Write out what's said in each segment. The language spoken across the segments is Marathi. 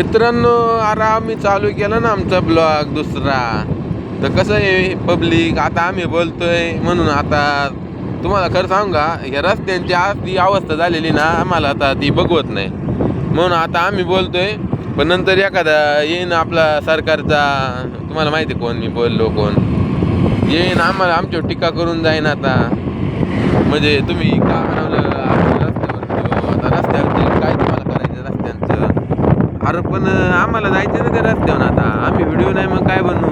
मित्रांनो, अरे आम्ही चालू केला ना आमचा ब्लॉग दुसरा. तर कसं आहे पब्लिक, आता आम्ही बोलतोय म्हणून आता तुम्हाला खरं सांगू का, ह्या रस्त्यांची आज ती अवस्था झालेली ना, आम्हाला आता ती बघवत नाही. म्हणून आता आम्ही बोलतोय, पण नंतर एखादा येईन आपला सरकारचा, तुम्हाला माहिती कोण मी बोललो कोण येईन, आम्हाला आमच्यावर टीका करून जाईन. आता म्हणजे तुम्ही का बनवलं रस्त्यावर, आता रस्त्यावर काय तुम्हाला करायचं रस्त्यांचं. अरे पण आम्हाला जायचं ना त्या रस्त्यावर. आता आम्ही व्हिडिओ नाही मग काय बनवू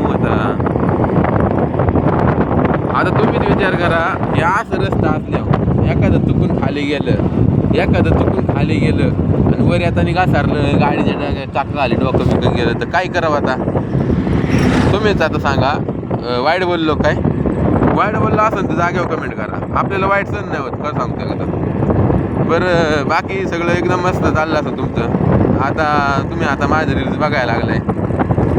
आता तुम्हीच विचार करा. हे असं रस्ता असल्यावर एखादं चुकून खाली गेलं आणि वर येताना घासारलं, गाडीच्या चाका आली, डोकं बिकं गेलं तर काय करावं आता तुम्हीच आता सांगा. वाईट बोललो काय? वाईट बोललो असेल तर जागेवर कमेंट करा. आपल्याला वाईट सण नाही होत, खरं सांगतो का. बरं बाकी सगळं एकदम मस्त चाललं असं तुमचं. आता तुम्ही आता माझे रील्स बघायला लागलाय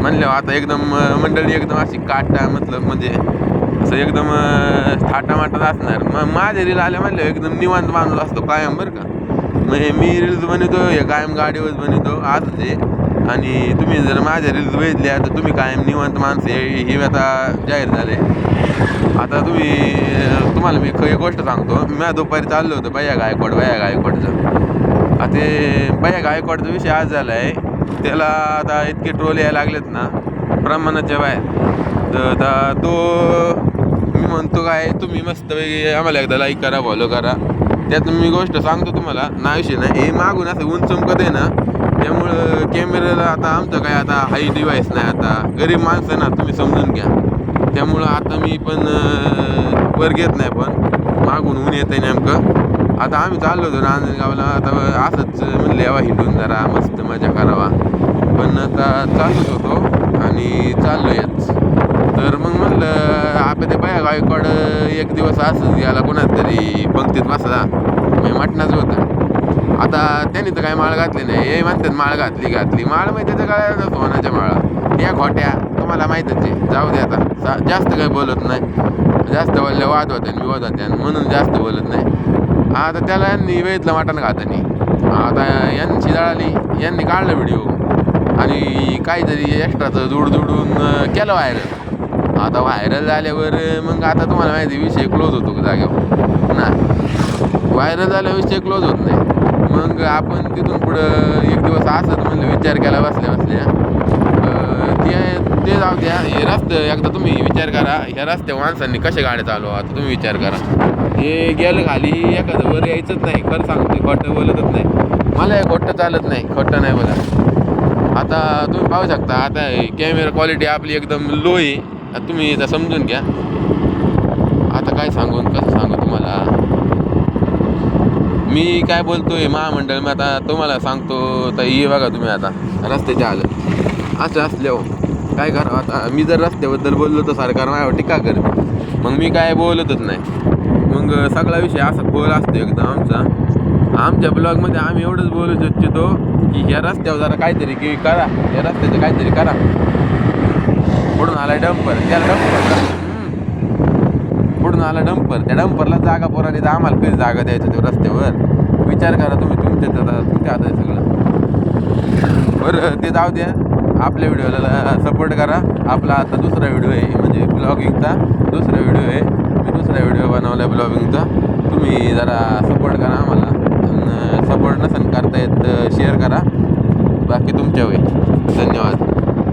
म्हणल्यावर आता एकदम मंडळी एकदम अशी काटा मतलब म्हणजे असं एकदम थाटामाटात असणार. मग माझे रील आले म्हणलं एकदम निवांत माणूस असतो कायम. बरं का, म्हणजे मी रील्स बनवतो हे कायम गाडीवर बनवतो आजच आहे. आणि तुम्ही जर माझ्या रील्स बघितल्या तर तुम्ही कायम निवांत माणसं हे आता जाहीर झाले. आता तुम्हाला मी एक गोष्ट सांगतो. मी दुपारी चाललो होतो भैया गायकवाडचं. आता ते भैया गायकवाडचा विषय आज झाला आहे. त्याला आता इतके ट्रोल यायला लागलेत ना प्रमाणाच्या बाहेर. तर तो मी म्हणतो काय, तुम्ही मस्त आम्हाला एकदा लाईक करा, फॉलो करा. त्यात मी गोष्ट सांगतो तुम्हाला, ना विषय नाही हे मागून असं ऊन चमकत आहे ना, त्यामुळं कॅमेऱ्याला आता आमचं काय आता हाई डिवाईस नाही. आता गरीब माणसं ना, तुम्ही समजून घ्या. त्यामुळं आता मी पण वर घेत नाही, पण मागून ऊन येत आहे नेमकं. आता आम्ही चाललो होतो नांदगावला. आता असंच म्हणलं यावा हिंडून जरा मस्त मजा करावा, पण आता चालूच होतो आणि चाललो येच. तर मग म्हणलं आपण ते बाया गायकवाड एक दिवस असंच याला कोणाच तरी पंक्तीत बसला, मी मटणाचं होतं. आता त्यांनी तर काय माळ घातली नाही. हे म्हणतात माळ घातली माळ माहिती त्याच्या काय सोन्याच्या माळा या खोट्या तुम्हाला माहीतच आहे. जाऊ दे आता, जास्त काही बोलत नाही. जास्त बोलले वाद होते आणि विवाद होते म्हणून जास्त बोलत नाही. आता त्याला यांनी वेळेतलं मटण घातानी आता यांची जळाली, यांनी काढलं व्हिडिओ आणि काहीतरी एक्स्ट्राचं जोडून केलं व्हायरल. आता व्हायरल झाल्यावर मग आता तुम्हाला माहिती विषय क्लोज होतो का जागेवर ना. व्हायरल झाल्यावर विषय क्लोज होत नाही. मग आपण तिथून पुढं एक दिवस असं म्हणलं विचार केला बसल्या ते जाऊ द्या. हे रस्ते एकदा तुम्ही विचार करा, ह्या रस्त्या माणसांनी कशा गाड्या चालवा. आता तुम्ही विचार करा, हे गेलं खाली एखादं वर यायचंच नाही. खरं सांगतो, खोटं बोलतच नाही. मला हे खोटं चालत नाही, खोटं नाही बोला. आता तुम्ही पाहू शकता, आता कॅमेरा क्वालिटी आपली एकदम लो आहे. आता तुम्ही इथं समजून घ्या. आता काय सांगून कसं सांगू तुम्हाला, मी काय बोलतोय महामंडळ. मी आता तुम्हाला सांगतो तर हे बघा तुम्ही आता रस्त्याच्या आलं असं असल्यावर काय करावं. आता मी जर रस्त्याबद्दल बोललो तर सरकार माझ्यावर टीका करेल. मग मी काय बोलतच नाही. मग सगळा विषय असा खोल असतो एकदम आमच्या ब्लॉगमध्ये. आम्ही एवढंच बोलू इच्छितो की ह्या रस्त्यावर जरा काहीतरी की करा, या रस्त्याचं काहीतरी करा. पुढून आला डंपर, पुढून आला डंपर, त्या डंपरला जागा पोराने तर आम्हाला कधी जागा द्यायचं ते रस्त्यावर. विचार करा तुम्ही, तुमच्या हातात सगळं. बरं ते जाऊ द्या. आपल्या व्हिडिओला सपोर्ट करा. आपला आता दुसरा व्हिडिओ आहे म्हणजे ब्लॉगिंगचा दुसरा व्हिडिओ आहे. मी दुसरा व्हिडिओ बनवला आहे ब्लॉगिंगचा. तुम्ही जरा सपोर्ट करा आम्हाला. सपोर्ट नसेल करता येत शेअर करा. बाकी तुमच्या वेळी धन्यवाद.